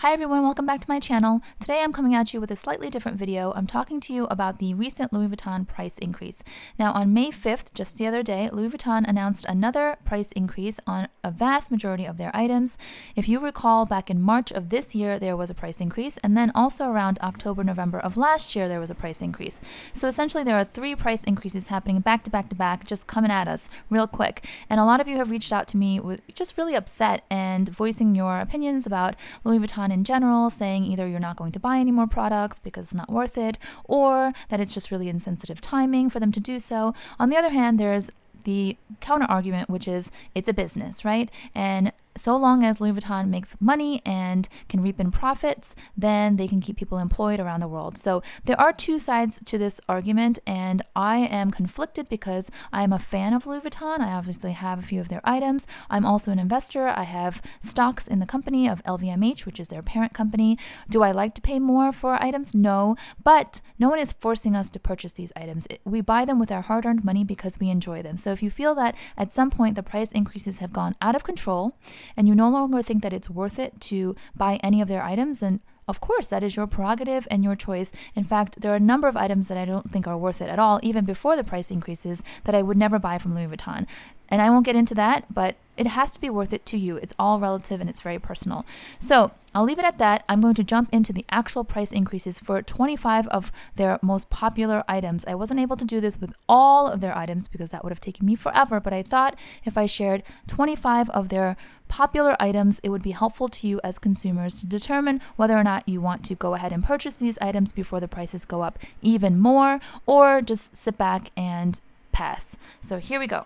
Hi everyone, welcome back to my channel. Today I'm coming at you with a slightly different video. I'm talking to you about the recent Louis Vuitton price increase. Now on May 5th, just the other day, Louis Vuitton announced another price increase on a vast majority of their items. If you recall, back in March of this year, there was a price increase, and then also around October, November of last year, there was a price increase. So essentially there are 3 price increases happening back to back to back, just coming at us real quick. And a lot of you have reached out to me with just really upset and voicing your opinions about Louis Vuitton in general, saying either you're not going to buy any more products because it's not worth it, or that it's just really insensitive timing for them to do so. On the other hand, there's the counter argument, which is it's a business, right? And so long as Louis Vuitton makes money and can reap in profits, then they can keep people employed around the world. So there are 2 sides to this argument, and I am conflicted because I am a fan of Louis Vuitton. I obviously have a few of their items. I'm also an investor. I have stocks in the company of LVMH, which is their parent company. Do I like to pay more for items? No, but no one is forcing us to purchase these items. We buy them with our hard-earned money because we enjoy them. So if you feel that at some point the price increases have gone out of control, and you no longer think that it's worth it to buy any of their items, then of course that is your prerogative and your choice. In fact, there are a number of items that I don't think are worth it at all, even before the price increases, that I would never buy from Louis Vuitton. And I won't get into that, but it has to be worth it to you. It's all relative and it's very personal. So I'll leave it at that. I'm going to jump into the actual price increases for 25 of their most popular items. I wasn't able to do this with all of their items because that would have taken me forever, but I thought if I shared 25 of their popular items, it would be helpful to you as consumers to determine whether or not you want to go ahead and purchase these items before the prices go up even more, or just sit back and pass. So here we go.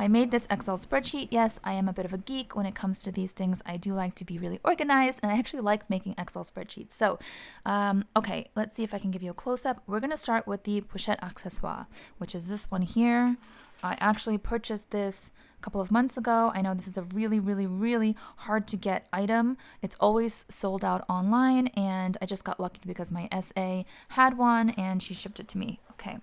I made this Excel spreadsheet. Yes, I am a bit of a geek when it comes to these things. I do like to be really organized, and I actually like making Excel spreadsheets. So, okay, let's see if I can give you a close-up. We're going to start with the Pochette Accessoires, which is this one here. I actually purchased this a couple of months ago. I know this is a really hard to get item. It's always sold out online, and I just got lucky because my SA had one and she shipped it to me. Okay.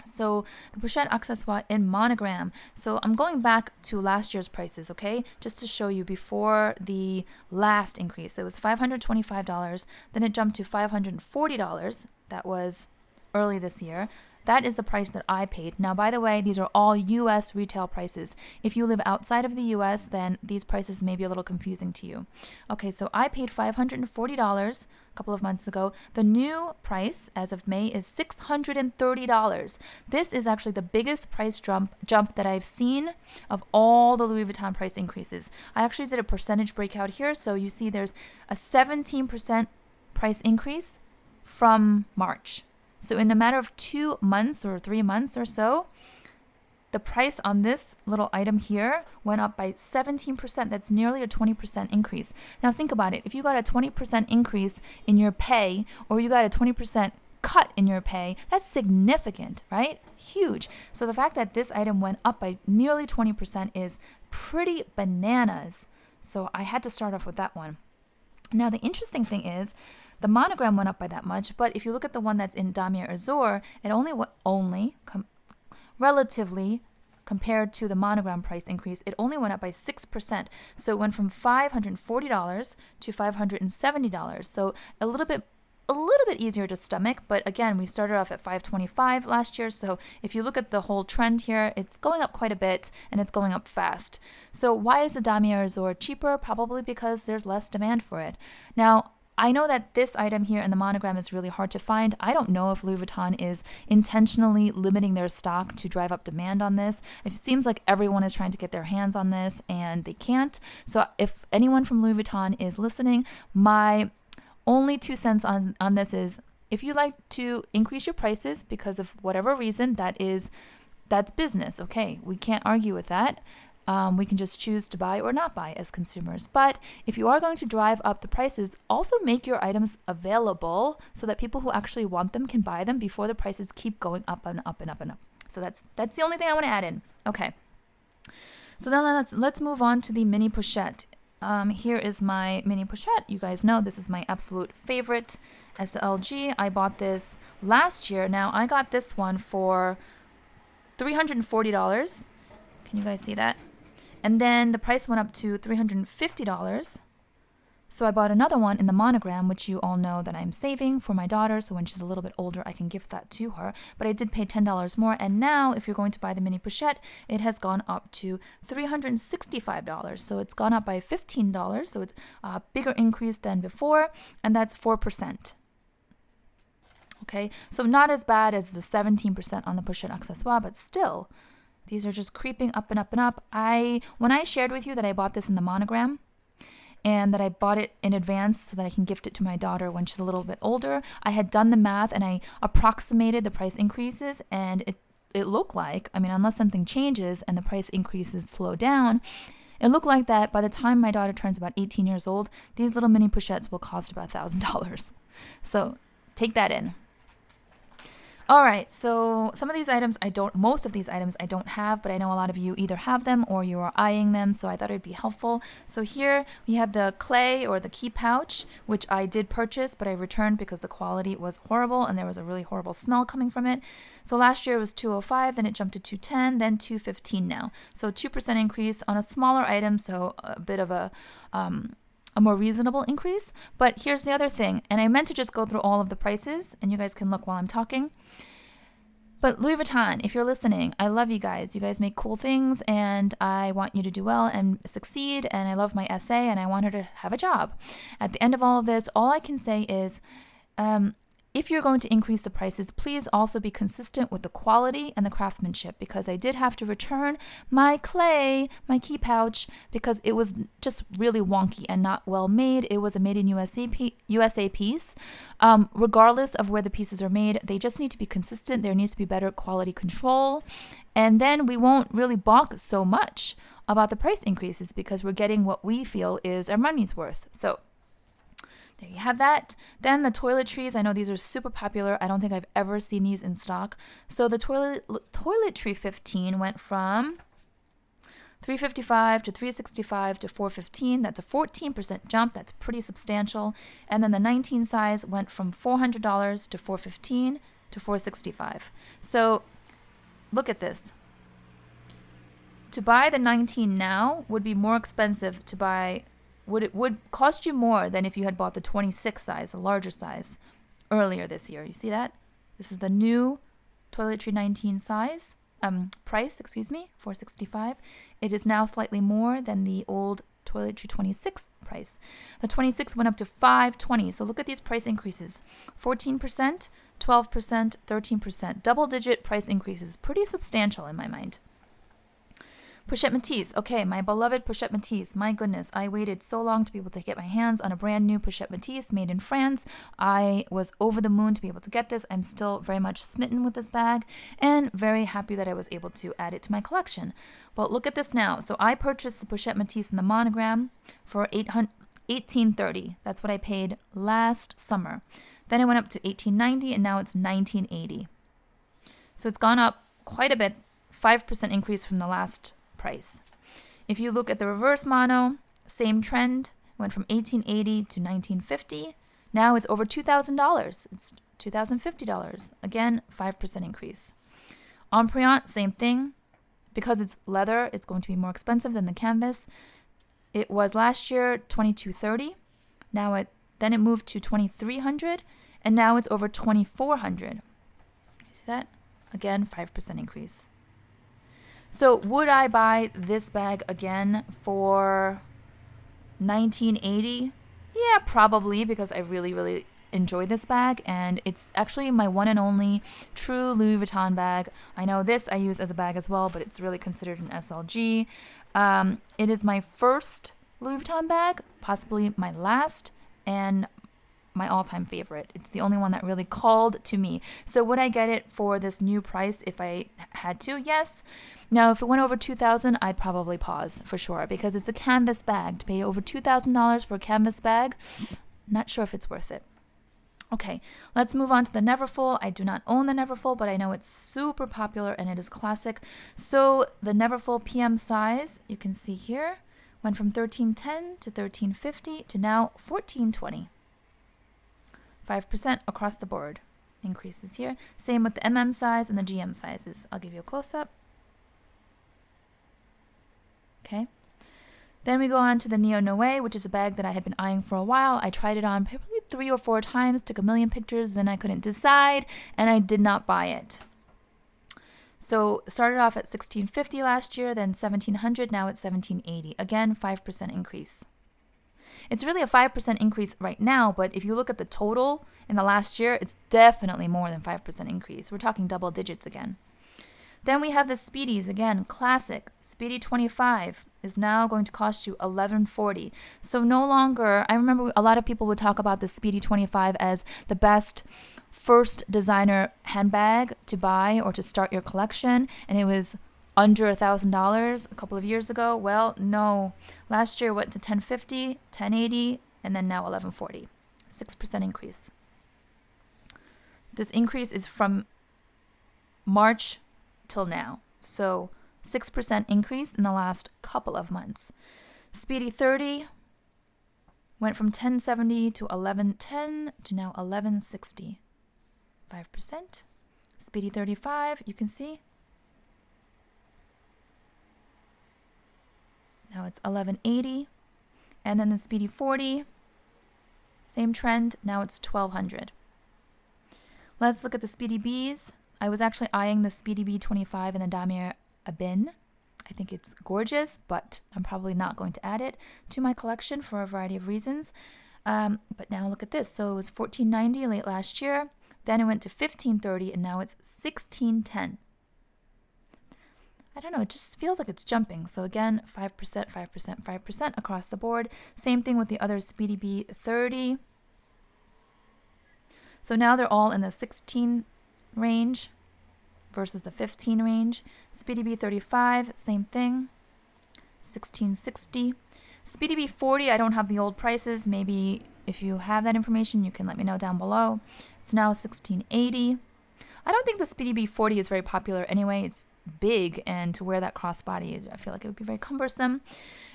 So the Pochette Accessoires in monogram. So I'm going back to last year's prices, okay? Just to show you before the last increase. It was $525, then it jumped to $540. That was early this year. That is the price that I paid. Now, by the way, these are all US retail prices. If you live outside of the US, then these prices may be a little confusing to you. Okay, so I paid $540 a couple of months ago. The new price as of May is $630. This is actually the biggest price jump that I've seen of all the Louis Vuitton price increases. I actually did a percentage breakout here, so you see there's a 17% price increase from March. So in a matter of 2 months or 3 months or so, the price on this little item here went up by 17%. That's nearly a 20% increase. Now think about it. If you got a 20% increase in your pay, or you got a 20% cut in your pay, that's significant, right? Huge. So the fact that this item went up by nearly 20% is pretty bananas. So I had to start off with that one. Now the interesting thing is, the monogram went up by that much, but if you look at the one that's in Damier Azur, it relatively compared to the monogram price increase, it only went up by 6%. So it went from $540 to $570. So a little bit easier to stomach, but again, we started off at $525 last year, so if you look at the whole trend here, it's going up quite a bit, and it's going up fast. So why is the Damier Azur cheaper? Probably because there's less demand for it. Now, I know that this item here in the monogram is really hard to find. I don't know if Louis Vuitton is intentionally limiting their stock to drive up demand on this. It seems like everyone is trying to get their hands on this, and they can't. So if anyone from Louis Vuitton is listening, my only 2 cents on this is, if you like to increase your prices because of whatever reason, that's business. Okay, we can't argue with that. We can just choose to buy or not buy as consumers. But if you are going to drive up the prices, also make your items available so that people who actually want them can buy them before the prices keep going up and up and up and up. So that's the only thing I want to add in. Okay. So then let's move on to the mini pochette. Here is my mini pochette. You guys know this is my absolute favorite SLG. I bought this last year. Now I got this one for $340. Can you guys see that? And then the price went up to $350 So I bought another one in the monogram, which you all know that I'm saving for my daughter. So when she's a little bit older, I can gift that to her. But I did pay $10 more. And now if you're going to buy the mini pochette, it has gone up to $365. So it's gone up by $15. So it's a bigger increase than before. And that's 4%. Okay, so not as bad as the 17% on the Pochette Accessoires, but still, these are just creeping up and up and up. When I shared with you that I bought this in the monogram, and that I bought it in advance so that I can gift it to my daughter when she's a little bit older, I had done the math and I approximated the price increases, and it looked like, I mean, unless something changes and the price increases slow down, it looked like that by the time my daughter turns about 18 years old, these little mini pochettes will cost about $1,000. So take that in. All right, so most of these items I don't have, but I know a lot of you either have them or you are eyeing them, so I thought it'd be helpful. So here we have the clay or the key pouch, which I did purchase, but I returned because the quality was horrible and there was a really horrible smell coming from it. So last year it was $205, then it jumped to $210, then $215 now. So 2% increase on a smaller item, so a bit of a more reasonable increase. But here's the other thing, and I meant to just go through all of the prices, and you guys can look while I'm talking. But Louis Vuitton, if you're listening, I love you guys. You guys make cool things, and I want you to do well and succeed, and I love my SA, and I want her to have a job. At the end of all of this, all I can say is, if you're going to increase the prices, please also be consistent with the quality and the craftsmanship, because I did have to return my clay, my key pouch, because it was just really wonky and not well made. It was a made in USA piece. Regardless of where the pieces are made, they just need to be consistent. There needs to be better quality control. And then we won't really balk so much about the price increases because we're getting what we feel is our money's worth. So there you have that. Then the toiletries, I know these are super popular. I don't think I've ever seen these in stock. So the Toiletry 15 went from $355 to $365 to $415. That's a 14% jump. That's pretty substantial. And then the 19 size went from $400 to $415 to $465. So look at this. To buy the 19 now would be more expensive to buy. It would cost you more than if you had bought the 26 size, the larger size, earlier this year. You see that? This is the new Toiletry 19 size, price, $465. It is now slightly more than the old Toiletry 26 price. The 26 went up to $520. So look at these price increases. 14%, 12%, 13%. Double-digit price increases. Pretty substantial in my mind. Pochette Metis. Okay, my beloved Pochette Metis. My goodness, I waited so long to be able to get my hands on a brand new Pochette Metis made in France. I was over the moon to be able to get this. I'm still very much smitten with this bag and very happy that I was able to add it to my collection. But look at this now. So I purchased the Pochette Metis in the monogram for $1830. That's what I paid last summer. Then it went up to $1890 and now it's $1980. So it's gone up quite a bit, 5% increase from the last price. If you look at the reverse mono, same trend, went from $1880 to $1950. Now it's over $2,000. It's $2,050. Again, 5% increase. Empreinte, same thing. Because it's leather, it's going to be more expensive than the canvas. It was last year $2230. Then it moved to $2300, and now it's over $2400. You see that? Again, 5% increase. So would I buy this bag again for $1980? Yeah, probably, because I really, really enjoy this bag, and it's actually my one and only true Louis Vuitton bag. I know this I use as a bag as well, but it's really considered an SLG. It is my first Louis Vuitton bag, possibly my last, and my all-time favorite. It's the only one that really called to me. So would I get it for this new price if I had to? Yes. Now, if it went over $2,000, I'd probably pause for sure, because it's a canvas bag. To pay over $2,000 for a canvas bag, not sure if it's worth it. Okay, let's move on to the Neverfull. I do not own the Neverfull, but I know it's super popular and it is classic. So the Neverfull PM size, you can see here, went from $1310 to $1350 to now $1420. 5% across the board increases here. Same with the MM size and the GM sizes. I'll give you a close-up. Okay. Then we go on to the Neo Noe, which is a bag that I had been eyeing for a while. I tried it on probably 3 or 4 times, took a million pictures, then I couldn't decide, and I did not buy it. So started off at $1,650 last year, then $1,700, now it's $1,780. Again, 5% increase. It's really a 5% increase right now, but if you look at the total in the last year, it's definitely more than 5% increase. We're talking double digits again. Then we have the Speedies, again, classic. Speedy 25 is now going to cost you $11.40. So no longer, I remember a lot of people would talk about the Speedy 25 as the best first designer handbag to buy or to start your collection, and it was under $1,000 a couple of years ago. Well, no. Last year it went to $10.50, $10.80, and then now $11.40. 6% increase. This increase is from March till now. So 6% increase in the last couple of months. Speedy 30 went from $10.70 to $11.10 to now $11.60. 5%. Speedy 35, you can see. Now it's $11.80. And then the Speedy 40, same trend. Now it's $1,200. Let's look at the Speedy Bs. I was actually eyeing the Speedy B25 in the Damier Abin. I think it's gorgeous, but I'm probably not going to add it to my collection for a variety of reasons. But now look at this. So it was $14.90 late last year. Then it went to $15.30, and now it's $16.10. I don't know, it just feels like it's jumping. So again, 5%, 5%, 5% across the board. Same thing with the other Speedy B30. So now they're all in the 16 range versus the 15 range. Speedy B35, same thing, $16.60. Speedy B40, I don't have the old prices. Maybe if you have that information, you can let me know down below. It's now $16.80. I don't think the Speedy B40 is very popular anyway. It's big, and to wear that crossbody, I feel like it would be very cumbersome.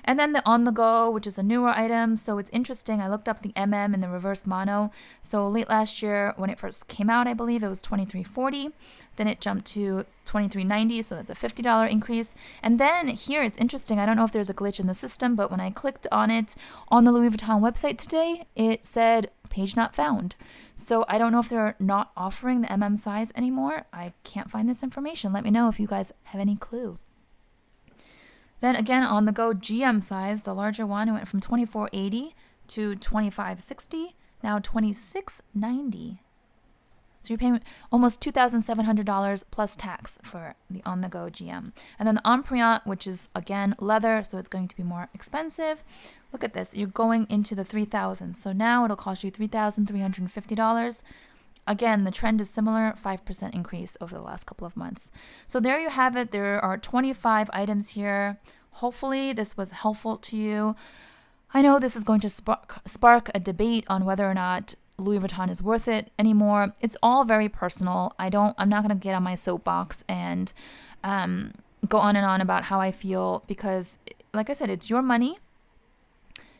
And then the Onthego, which is a newer item. So it's interesting. I looked up the MM and the reverse mono. So late last year, when it first came out, I believe it was $23.40. Then it jumped to $23.90, so that's a $50 increase. And then here, it's interesting. I don't know if there's a glitch in the system, but when I clicked on it on the Louis Vuitton website today, it said page not found. So I don't know if they're not offering the MM size anymore. I can't find this information. Let me know if you guys have any clue. Then again, on the go GM size, the larger one, it went from $24.80 to $25.60, now $26.90. So you're paying almost $2,700 plus tax for the on-the-go GM. And then the Empreinte, which is, again, leather, so it's going to be more expensive. Look at this. You're going into the $3,000. So now it'll cost you $3,350. Again, the trend is similar, 5% increase over the last couple of months. So there you have it. There are 25 items here. Hopefully this was helpful to you. I know this is going to spark a debate on whether or not Louis Vuitton is worth it anymore. It's all very personal. I'm not going to get on my soapbox and go on and on about how I feel because, like I said, it's your money.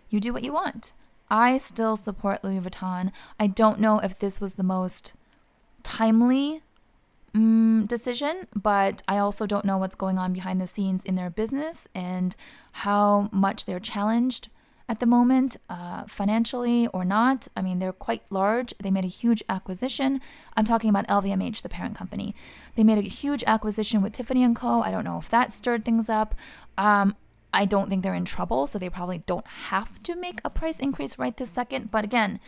You do what you want. I still support Louis Vuitton. I don't know if this was the most timely decision, but I also don't know what's going on behind the scenes in their business and how much they're challenged at the moment, financially or not. I mean, they're quite large. They made a huge acquisition. I'm talking about LVMH, the parent company. They made a huge acquisition with Tiffany & Co. I don't know if that stirred things up. I don't think they're in trouble, so they probably don't have to make a price increase right this second. But again,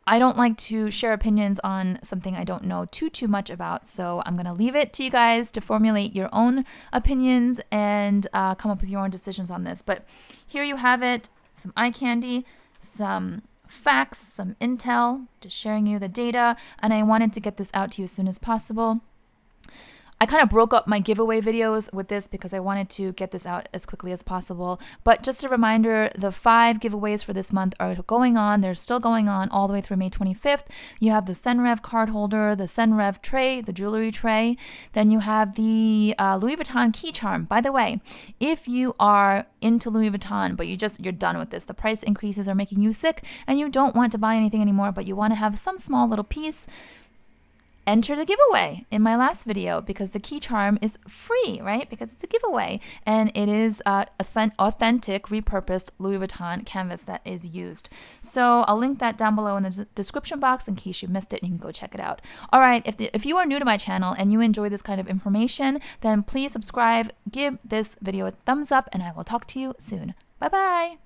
I don't like to share opinions on something I don't know too much about. So I'm going to leave it to you guys to formulate your own opinions and come up with your own decisions on this. But here you have it. Some eye candy, some facts, some intel, just sharing you the data. And I wanted to get this out to you as soon as possible. I kind of broke up my giveaway videos with this because I wanted to get this out as quickly as possible. But just a reminder, the 5 giveaways for this month are going on. They're still going on all the way through May 25th. You have the Senreve card holder, the Senreve tray, the jewelry tray. Then you have the Louis Vuitton key charm. By the way, if you are into Louis Vuitton, but you're done with this, the price increases are making you sick and you don't want to buy anything anymore, but you want to have some small little piece, enter the giveaway in my last video, because the key charm is free, right? Because it's a giveaway, and it is authentic, repurposed Louis Vuitton canvas that is used. So I'll link that down below in the description box in case you missed it and you can go check it out. All right, if you are new to my channel and you enjoy this kind of information, then please subscribe, give this video a thumbs up, and I will talk to you soon. Bye bye.